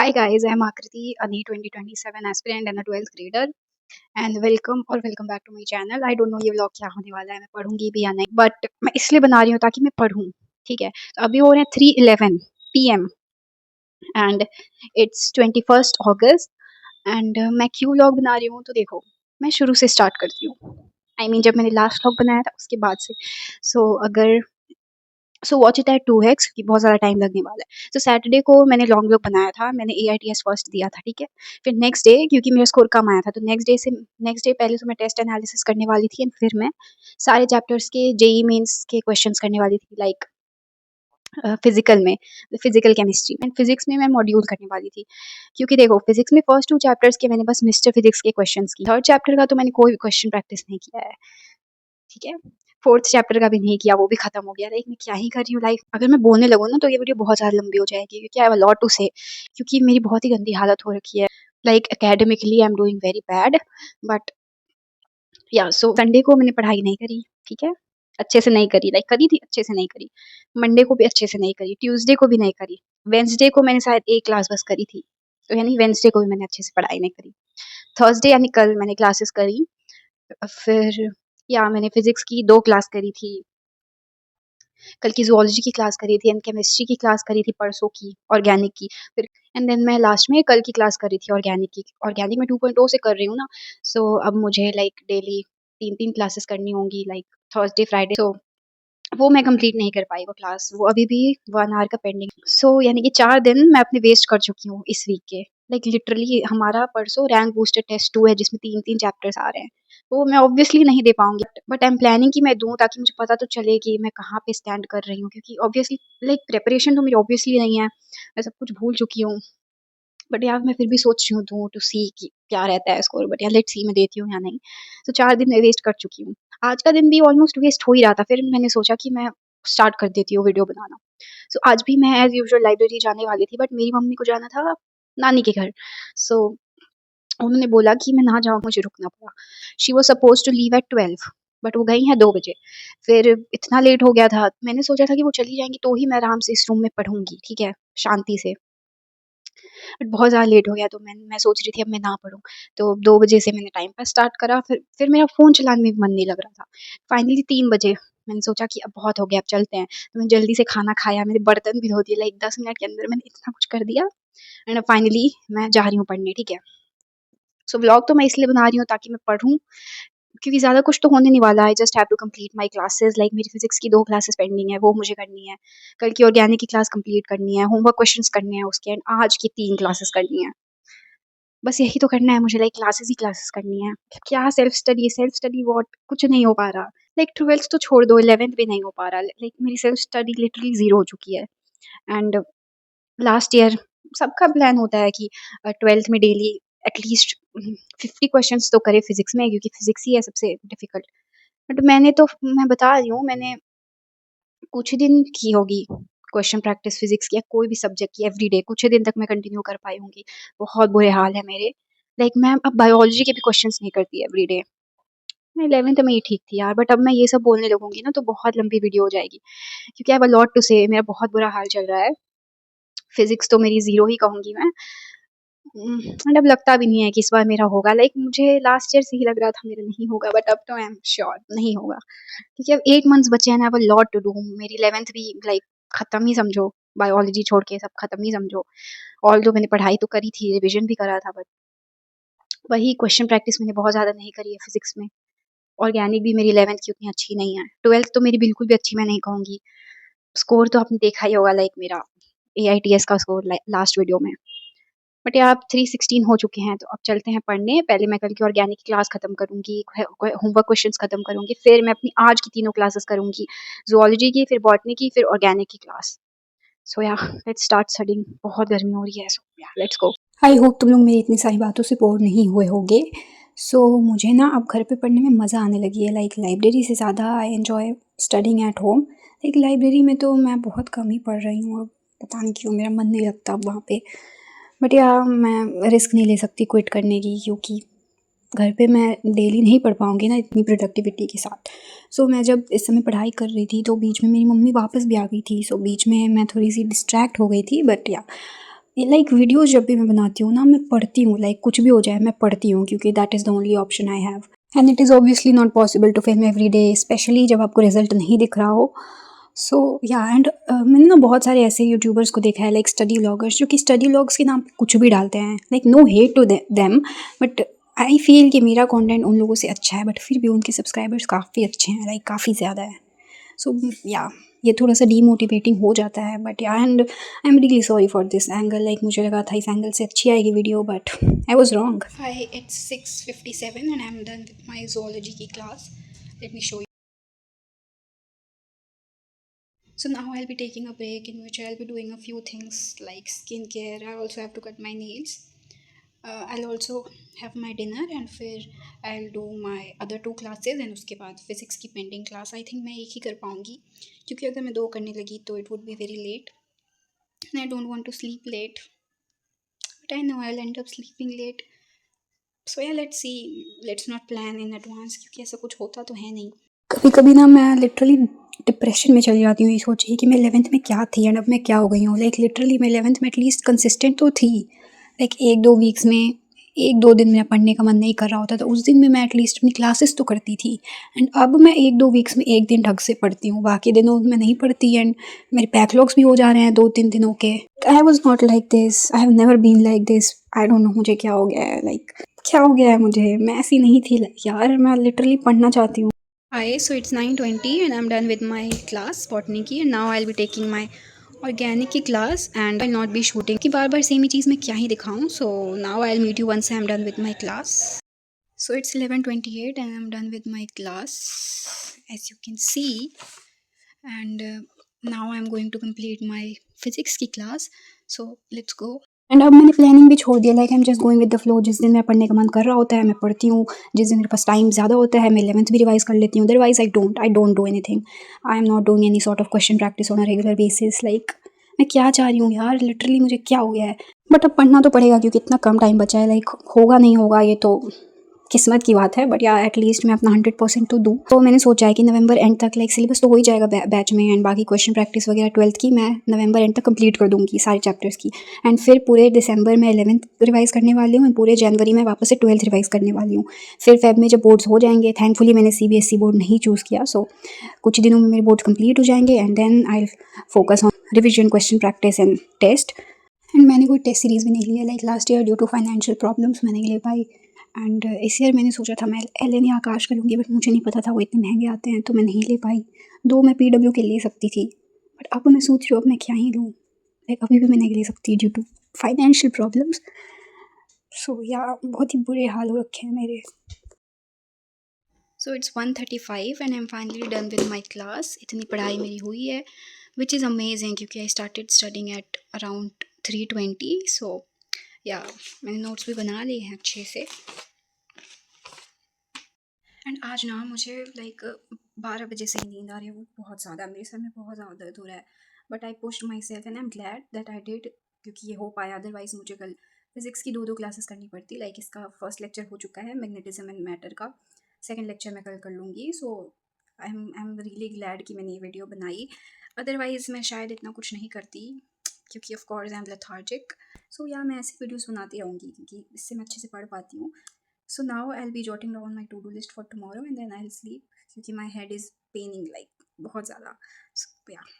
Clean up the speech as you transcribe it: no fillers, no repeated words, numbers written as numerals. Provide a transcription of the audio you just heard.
Hi guys, I'm Akriti, a NEET 2027 aspirant and a 12th grader. And welcome back to my channel. I don't know ये vlog क्या होने वाला है, मैं पढ़ूंगी भी या नहीं, बट मैं इसलिए बना रही हूँ ताकि मैं पढ़ूँ. ठीक है, तो अभी हो रहे हैं 3:11 PM and it's 21st August. And मैं क्यों व्लॉग बना रही हूँ, तो देखो मैं शुरू से स्टार्ट करती हूँ. जब मैंने लास्ट व्लॉग बनाया था उसके बाद से. अगर वॉच इट एट 2x क्योंकि बहुत ज़्यादा टाइम लगने वाला है. सैटरडे को मैंने लॉन्ग व्लॉग बनाया था, मैंने AITS फर्स्ट दिया था. ठीक है, फिर नेक्स्ट डे क्योंकि मेरा स्कोर कम आया था, तो नेक्स्ट डे पहले तो मैं टेस्ट एनालिसिस करने वाली थी एंड फिर मैं सारे चैप्टर्स के JEE मेंस के क्वेश्चंस करने वाली थी, like physical chemistry and physics में मैं मॉड्यूल करने वाली थी. क्योंकि देखो फिजिक्स में फर्स्ट 2 चैप्टर्स के मैंने बस मिस्टर फिजिक्स के क्वेश्चंस की, थर्ड चैप्टर का तो मैंने कोई क्वेश्चन प्रैक्टिस नहीं किया है. ठीक है, फोर्थ चैप्टर का भी नहीं किया, वो भी खत्म हो गया. लाइक मैं क्या ही कर रही हूँ लाइफ. अगर मैं बोलने लगूँ ना तो ये वीडियो बहुत ज़्यादा लंबी हो जाएगी क्योंकि I have a lot to say. क्योंकि मेरी बहुत ही गंदी हालत हो रखी है. Like academically I am doing very bad. But Sunday को मैंने पढ़ाई नहीं करी. ठीक है, अच्छे से नहीं करी. लाइक करी थी, अच्छे से नहीं करी. मंडे को भी अच्छे से नहीं करी, ट्यूसडे को भी नहीं करी, वेंसडे को मैंने शायद एक क्लास बस करी थी, तो यानी वेंसडे को भी मैंने अच्छे से पढ़ाई नहीं करी. थर्सडे यानी कल मैंने क्लासेस करी. फिर मैंने फिजिक्स की 2 क्लास करी थी. कल की ज़ूलॉजी की क्लास करी थी एंड केमिस्ट्री की क्लास करी थी परसों की, ऑर्गेनिक की. फिर एंड देन मैं लास्ट में कल की क्लास करी थी ऑर्गेनिक की. ऑर्गेनिक में 2.0 से कर रही हूँ ना, अब मुझे लाइक डेली 3-3 क्लासेस करनी होंगी, लाइक थर्सडे, फ्राइडे. वो मैं कंप्लीट नहीं कर पाई वो क्लास, वो अभी भी 1 आवर का पेंडिंग. यानी कि 4 दिन मैं अपने वेस्ट कर चुकी हूँ इस वीक के. लाइक लिटरली हमारा परसों रैंक बूस्टर टेस्ट 2 है जिसमें 3-3 चैप्टर्स आ रहे हैं, तो मैं ऑब्वियसली नहीं दे पाऊंगी. बट आई एम प्लानिंग कि मैं दूँ ताकि मुझे पता तो चले कि मैं कहाँ पे स्टैंड कर रही हूँ. क्योंकि ऑब्वियसली लाइक प्रिपरेशन तो मेरी ऑब्वियसली नहीं है, मैं सब कुछ भूल चुकी हूँ. बट यार मैं फिर भी सोच रही हूँ दूँ टू सी कि क्या रहता है स्कोर. बट यार लेट्स सी मैं देती हूँ या नहीं. 4 दिन मैं वेस्ट कर चुकी हूँ. आज का दिन भी ऑलमोस्ट वेस्ट हो ही रहा था, फिर मैंने सोचा कि मैं स्टार्ट कर देती हूँ वीडियो बनाना. आज भी मैं एज यूजुअल लाइब्रेरी जाने वाली थी, बट मेरी मम्मी को जाना था नानी के घर. सो उन्होंने बोला कि मैं ना जाऊँ, मुझे रुकना पड़ा. She was supposed to leave at 12 but वो गई हैं 2 बजे. फिर इतना लेट हो गया था, मैंने सोचा था कि वो चली जाएंगी तो ही मैं आराम से इस रूम में पढ़ूंगी, ठीक है, शांति से. बट बहुत ज़्यादा लेट हो गया, तो मैं सोच रही थी अब मैं ना पढूँ. तो 2 बजे से मैंने टाइम पास स्टार्ट करा, फिर मेरा फ़ोन चलाने में भी मन नहीं लग रहा था. फाइनली 3 बजे मैंने सोचा कि अब बहुत हो गया, अब चलते हैं. तो मैं जल्दी से खाना खाया, मेरे बर्तन भी धो दिए, लाइक 10 मिनट के अंदर मैंने इतना कुछ कर दिया. एंड फाइनली मैं जा रही हूँ पढ़ने. ठीक है, व्लॉग तो मैं इसलिए बना रही हूँ ताकि मैं पढूँ, क्योंकि ज़्यादा कुछ तो होने नहीं वाला. I just have to complete my classes. Like मेरी फिजिक्स की 2 क्लासेस पेंडिंग है, वो मुझे करनी है. कल की ऑर्गेनिक की क्लास कंप्लीट करनी है, होमवर्क क्वेश्चंस करने हैं उसके, एंड आज की 3 क्लासेस करनी है. बस यही तो करना है मुझे, लाइक क्लासेस ही क्लासेस करनी है. क्या सेल्फ स्टडी व्हाट, कुछ नहीं हो पा रहा. लाइक 12th तो छोड़ दो, 11th भी नहीं हो पा रहा. लाइक मेरी सेल्फ स्टडी लिटरली ज़ीरो हो चुकी है. एंड लास्ट ईयर सबका प्लान होता है कि 12th में डेली एटलीस्ट 50 क्वेश्चंस तो करे फिजिक्स में, क्योंकि फिजिक्स ही है सबसे डिफिकल्ट. बट मैं बता रही हूँ, मैंने कुछ ही दिन की होगी क्वेश्चन प्रैक्टिस फिजिक्स की या कोई भी सब्जेक्ट की एवरीडे. कुछ ही दिन तक मैं कंटिन्यू कर पाई होंगी. बहुत बुरे हाल है मेरे. लाइक मैं अब बायोलॉजी के भी क्वेश्चंस नहीं करती एवरीडे. मैं 11th में ही ठीक थी यार, बट अब मैं ये सब बोलने लगूंगी ना तो बहुत लंबी वीडियो हो जाएगी, क्योंकि I have a lot to say. मेरा बहुत बुरा हाल चल रहा है. फिजिक्स तो मेरी ज़ीरो ही कहूँगी मैं. एंड अब लगता भी नहीं है कि इस बार मेरा होगा. लाइक मुझे लास्ट ईयर से ही लग रहा था मेरा नहीं होगा, बट अब तो आई एम श्योर नहीं होगा, क्योंकि अब 8 मंथ्स बचे हैं. I have a lot to do. मेरी 11th भी लाइक खत्म ही समझो, बायोलॉजी छोड़ के सब खत्म ही समझो. ऑल्दो मैंने पढ़ाई तो करी थी, रिविजन भी करा था, बट वही क्वेश्चन प्रैक्टिस मैंने बहुत ज़्यादा नहीं करी है फिजिक्स में. ऑर्गेनिक भी मेरी 11th की उतनी अच्छी नहीं है. 12th तो मेरी बिल्कुल भी अच्छी मैं नहीं कहूँगी. स्कोर तो आपने देखा ही होगा, लाइक मेरा AITS का स्कोर लास्ट वीडियो में. बट यार आप 316 हो चुके हैं, तो अब चलते हैं पढ़ने. पहले मैं कल की ऑर्गेनिक की क्लास खत्म करूंगी, होमवर्क क्वेश्चंस खत्म करूंगी, फिर मैं अपनी आज की 3 क्लासेस करूंगी, जूलॉजी की, फिर बॉटनी की, फिर ऑर्गेनिक की क्लास. सो या लेट्स स्टार्ट स्टडिंग. बहुत गर्मी हो रही है, सो या लेट्स गो. आई होप तुम लोग मेरी इतनी सारी बातों से बोर नहीं हुए होगे. मुझे ना अब घर पे पढ़ने में मज़ा आने लगी है. लाइक लाइब्रेरी से ज़्यादा I enjoy studying at home. Like library में तो मैं बहुत कम ही पढ़ रही हूँ अब, पता नहीं क्यों मेरा मन नहीं लगता अब वहाँ पे. बट यार मैं रिस्क नहीं ले सकती क्विट करने की, क्योंकि घर पे मैं डेली नहीं पढ़ पाऊँगी ना इतनी प्रोडक्टिविटी के साथ. मैं जब इस समय पढ़ाई कर रही थी तो बीच में मेरी मम्मी वापस भी आ गई थी. बीच में मैं थोड़ी सी डिस्ट्रैक्ट हो गई थी. बट या लाइक वीडियोज़ जब भी मैं बनाती हूँ ना, मैं पढ़ती हूँ, लाइक कुछ भी हो जाए मैं पढ़ती हूँ, क्योंकि that is the only option I have. And it is obviously not possible to film everyday, specially जब आपको रिजल्ट नहीं दिख रहा हो। सो या एंड मैंने ना बहुत सारे ऐसे यूट्यूबर्स को देखा है, लाइक स्टडी व्लॉगर्स, जो कि स्टडी व्लॉग्स के नाम पे कुछ भी डालते हैं। Like no hate to them, but I feel कि मेरा कंटेंट उन लोगों से अच्छा है, बट फिर भी उनके सब्सक्राइबर्स काफ़ी अच्छे हैं, लाइक काफ़ी ज़्यादा है। सो या ये थोड़ा सा डीमोटिवेटिंग हो जाता है, बट या and I am really sorry for this angle. Like मुझे लगा था इस एंगल से अच्छी आएगी video, but I was wrong. High, it's 6:57 and I am done with my zoology की class. Let me show you. So now I'll be taking a break in which I'll be doing a few things like skincare. I also have to cut my nails. I'll also have my dinner and फिर I'll do my other 2 classes and उसके बाद physics की pending class I think मैं एक ही कर पाऊँगी, क्योंकि अगर मैं 2 करने लगी तो it would be very late and I don't want to sleep late, but I know I'll end up sleeping late. So yeah, let's see, let's not plan in advance, क्योंकि ऐसा कुछ होता तो है नहीं। कभी कभी ना मैं लिटरली डिप्रेशन में चली जाती हूँ, ये सोच के कि मैं 11th में क्या थी एंड अब मैं क्या हो गई हूँ। लाइक लिटरली मैं 11th में एटलीस्ट कंसिस्टेंट तो थी। लाइक 1-2 वीक्स में 1-2 दिन मेरा पढ़ने का मन नहीं कर रहा होता, तो उस दिन में मैं एटलीस्ट अपनी क्लासेस तो करती थी। एंड अब मैं 1-2 वीक्स में 1 दिन ढंग से पढ़ती हूँ, बाकी दिनों में नहीं पढ़ती एंड मेरे बैकलॉग्स भी हो जा रहे हैं 2-3 दिनों के। I was not like this, I have never been like this. I don't know मुझे क्या हो गया है, लाइक क्या हो गया है मुझे, मैं ऐसी नहीं थी। लाइक यार मैं लिटरली पढ़ना चाहती हूँ। Hi, so it's 9:20 and I'm done with my class botany की, and now I'll be taking my organic की class and I'll not be shooting कि बार बार सेम ही चीज़ मैं क्या ही दिखाऊं. So now I'll meet you once I'm done with my class. So it's 11:28 and I'm done with my class, as you can see, and now I'm going to complete my physics की class. So let's go. And अब मैंने planning भी छोड़ दिया, like I am just going with the flow. जिस दिन मेरा पढ़ने का मन कर रहा होता है मैं पढ़ती हूँ, जिस दिन मेरे पास टाइम ज़्यादा होता है मैं 11th भी रिवाइज़ कर लेती हूँ। Otherwise I don't do anything. I am not doing any sort of question practice on a regular basis. Like मैं क्या चाह रही हूँ यार, लिटरली मुझे क्या हो गया है। बट अब पढ़ना तो पड़ेगा, क्योंकि इतना कम टाइम बचा है। लाइक होगा नहीं होगा ये तो किस्मत की बात है, बट या एटलीस्ट मैं अपना 100% तो दूँ। तो मैंने सोचा है कि नवंबर एंड तक लाइक सिलेबस तो हो ही जाएगा बैच में, एंड बाकी क्वेश्चन प्रैक्टिस वगैरह 12th की मैं नवंबर एंड तक कंप्लीट कर दूँगी सारे चैप्टर्स की। एंड फिर पूरे दिसंबर में 11th रिवाइज़ करने वाली हूँ, एंड पूरे जनवरी में वापस से 12th रिवाइज़ करने वाली हूँ। फिर फेब में जब बोर्ड्स हो जाएंगे, थैंकफुली मैंने CBSE बोर्ड नहीं चूज़ किया, सो कुछ दिनों में मेरे बोर्ड कंप्लीट हो जाएंगे and then I focus on revision, question practice and test. And मैंने कोई टेस्ट सीरीज़ भी नहीं लिया, like last year due to financial problems मैं नहीं ले पाई। एंड इस ईयर मैंने सोचा था मैं LN या आकाश का लूँगी, बट मुझे नहीं पता था वो इतने महंगे आते हैं, तो मैं नहीं ले पाई। 2 मैं PW के ले सकती थी, बट अब मैं सोच रही हूँ अब मैं क्या ही लूँ। लाइक अभी भी मैं नहीं ले सकती ड्यू टू फाइनेंशियल प्रॉब्लम्स। सो या बहुत ही बुरे हाल हो रखे हैं मेरे। So it's 1:35 and I am finally done with my class. इतनी पढ़ाई मेरी हुई है, विच इज़ अमेजिंग, क्योंकि I started studying at around 3:20। सो या मैंने नोट्स भी बना लिए हैं अच्छे से। एंड आज ना मुझे लाइक 12 बजे से ही नींद आ रही है, वो बहुत ज़्यादा, मेरे सर में बहुत ज़्यादा दर्द हो रहा है। But I pushed my self and I am glad that I did, क्योंकि ये हो पाया। अदरवाइज़ मुझे कल फिज़िक्स की 2 क्लासेस करनी पड़ती। लाइक इसका फर्स्ट लेक्चर हो चुका है मैग्नेटिज्म एंड मैटर का, सेकेंड लेक्चर मैं कल कर लूँगी। सो आई एम रियली ग्लैड कि मैंने ये वीडियो बनाई। अदरवाइज़ मैं शायद इतना कुछ नहीं करती, क्योंकि of course I am lethargic. So या मैं ऐसी वीडियोज़ बनाती रहूँगी, क्योंकि इससे मैं अच्छे से पढ़ पाती हूँ। So now I'll be jotting down my to-do list for tomorrow and then I'll sleep, क्योंकि my head is paining like बहुत ज़्यादा. So yeah.